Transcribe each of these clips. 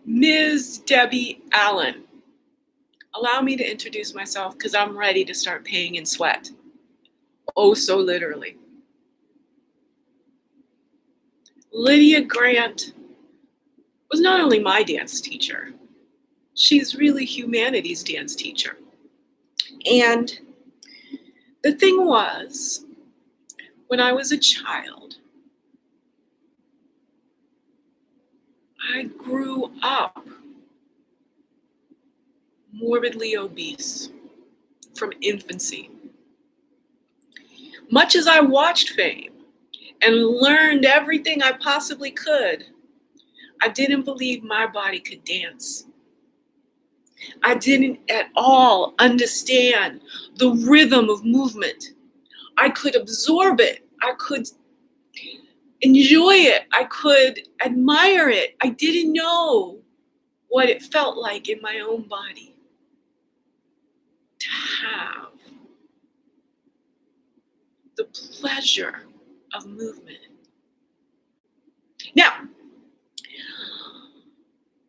Ms. Debbie Allen. Allow me to introduce myself because I'm ready to start paying in sweat. Oh, so literally. Lydia Grant was not only my dance teacher, she's really humanity's dance teacher. And the thing was, when I was a child, I grew up morbidly obese from infancy. Much as I watched Fame and learned everything I possibly could, I didn't believe my body could dance. I didn't at all understand the rhythm of movement. I could absorb it. I could enjoy it. I could admire it. I didn't know what it felt like in my own body to have the pleasure of movement. Now,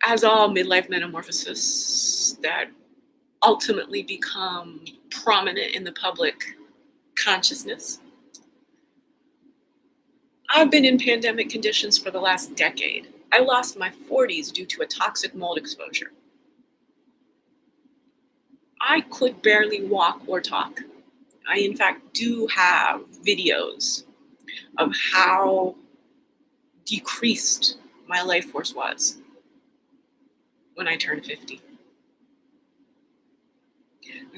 as all midlife metamorphoses that ultimately become prominent in the public consciousness, I've been in pandemic conditions for the last decade. I lost my 40s due to a toxic mold exposure. I could barely walk or talk. I, in fact, do have videos of how decreased my life force was when I turned 50.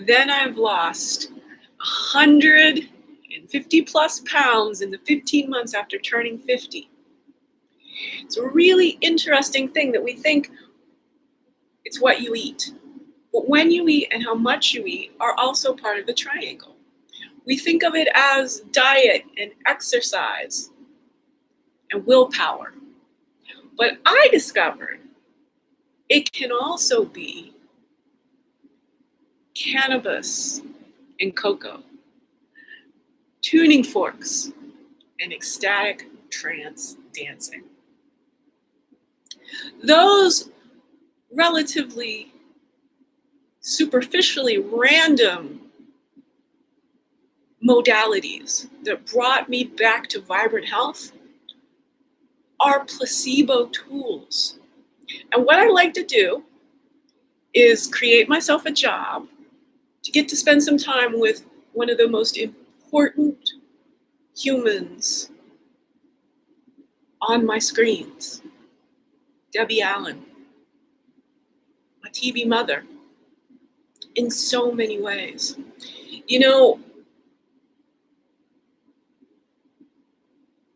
Then I've lost 150 plus pounds in the 15 months after turning 50. It's a really interesting thing that we think it's what you eat. But when you eat and how much you eat are also part of the triangle. We think of it as diet and exercise and willpower. But I discovered it can also be cannabis and cocoa, tuning forks, and ecstatic trance dancing. Those relatively superficially random modalities that brought me back to vibrant health are placebo tools. And what I like to do is create myself a job to get to spend some time with one of the most important humans on my screens, Debbie Allen, my TV mother, in so many ways. You know,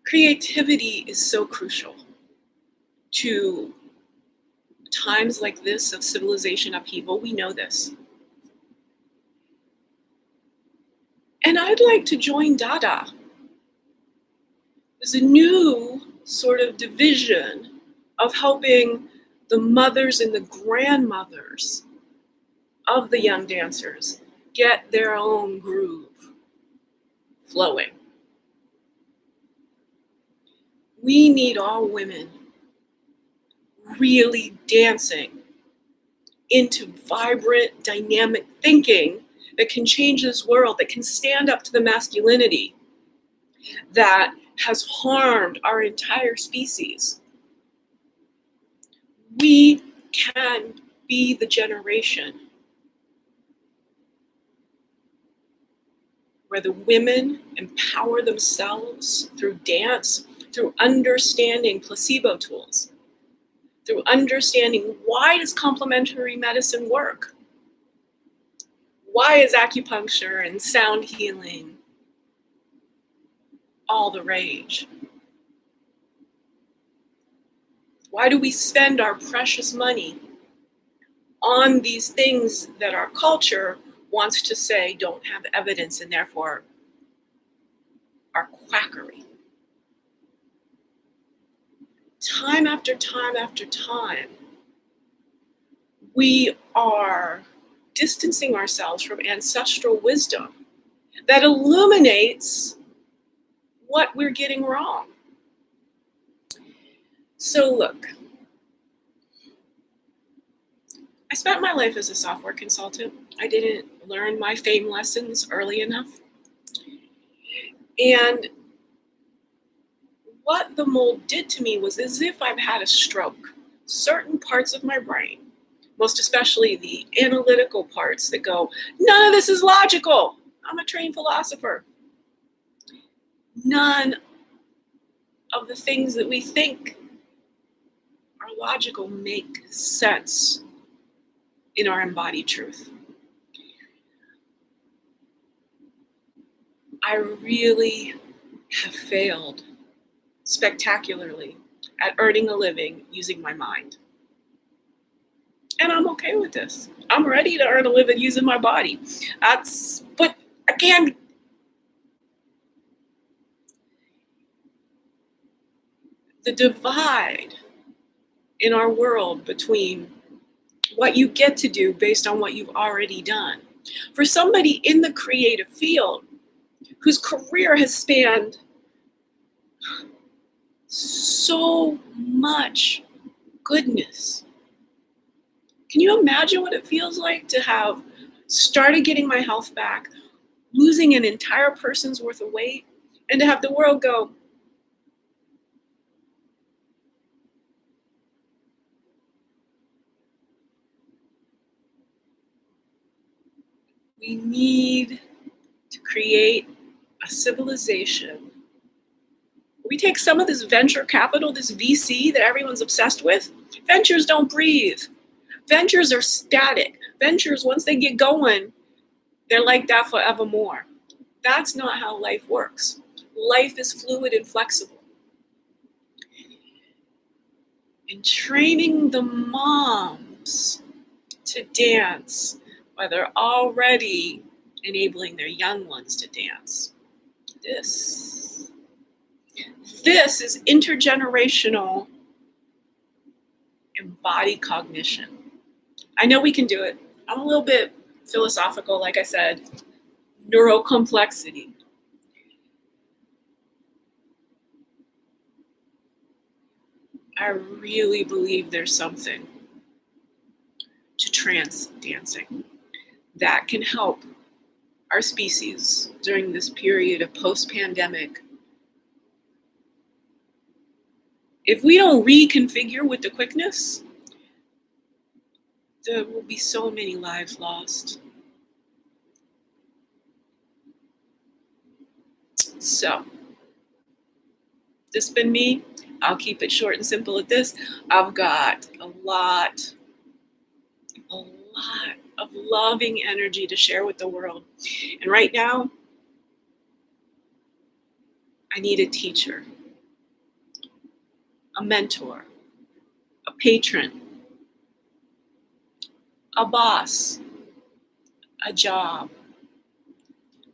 creativity is so crucial to times like this of civilization upheaval. We know this. And I'd like to join Dada. There's a new sort of division of helping the mothers and the grandmothers of the young dancers get their own groove flowing. We need all women really dancing into vibrant, dynamic thinking that can change this world, that can stand up to the masculinity that has harmed our entire species. We can be the generation where the women empower themselves through dance, through understanding placebo tools, through understanding why does complementary medicine work? Why is acupuncture and sound healing all the rage? Why do we spend our precious money on these things that our culture wants to say don't have evidence and therefore are quackery? Time after time after time, we are distancing ourselves from ancestral wisdom that illuminates what we're getting wrong. So look, I spent my life as a software consultant. I didn't learn my fame lessons early enough. And what the mold did to me was as if I've had a stroke. Certain parts of my brain, most especially the analytical parts that go, none of this is logical. I'm a trained philosopher. None of the things that we think are logical make sense in our embodied truth. I really have failed spectacularly at earning a living using my mind. And I'm okay with this. I'm ready to earn a living using my body. But again, the divide in our world between what you get to do based on what you've already done. For somebody in the creative field whose career has spanned so much goodness, can you imagine what it feels like to have started getting my health back, losing an entire person's worth of weight, and to have the world go, we need to create a civilization. We take some of this venture capital, this VC that everyone's obsessed with. Ventures don't breathe. Ventures are static. Ventures, once they get going, they're like that forevermore. That's not how life works. Life is fluid and flexible. And training the moms to dance while they're already enabling their young ones to dance. This is intergenerational embodied cognition. I know we can do it. I'm a little bit philosophical, like I said, neurocomplexity. I really believe there's something to trance dancing that can help our species during this period of post-pandemic. If we don't reconfigure with the quickness, there will be so many lives lost. So, this has been me. I'll keep it short and simple at this. I've got a lot of loving energy to share with the world. And right now, I need a teacher, a mentor, a patron, a boss, a job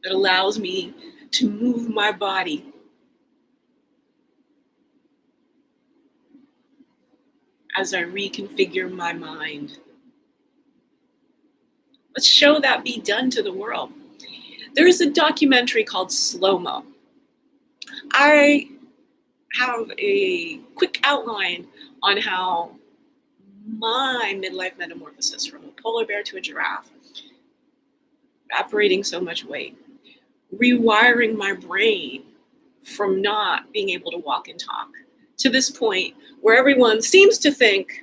that allows me to move my body as I reconfigure my mind. Let's show that be done to the world. There is a documentary called Slow Mo. I have a quick outline on how my midlife metamorphosis from a polar bear to a giraffe, evaporating so much weight, rewiring my brain from not being able to walk and talk to this point where everyone seems to think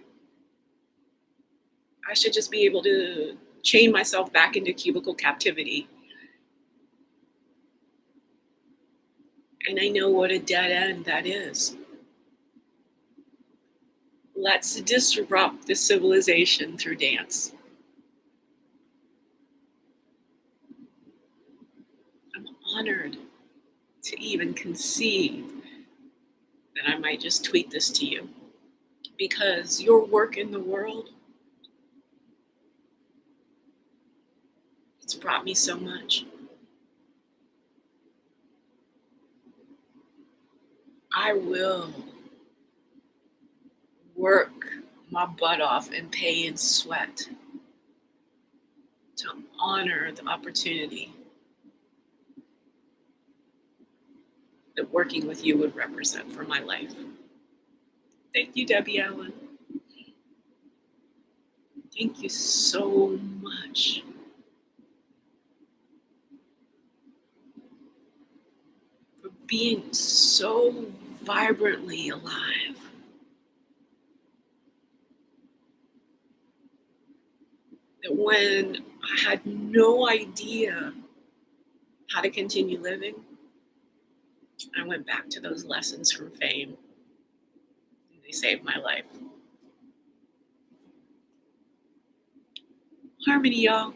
I should just be able to chain myself back into cubicle captivity. And I know what a dead end that is. Let's disrupt the civilization through dance. I'm honored to even conceive that I might just tweet this to you, because your work in the world, it's brought me so much. I will work my butt off and pay in sweat to honor the opportunity that working with you would represent for my life. Thank you, Debbie Allen. Thank you so much for being so vibrantly alive. That when I had no idea how to continue living, I went back to those lessons from fame. And they saved my life. Harmony, y'all.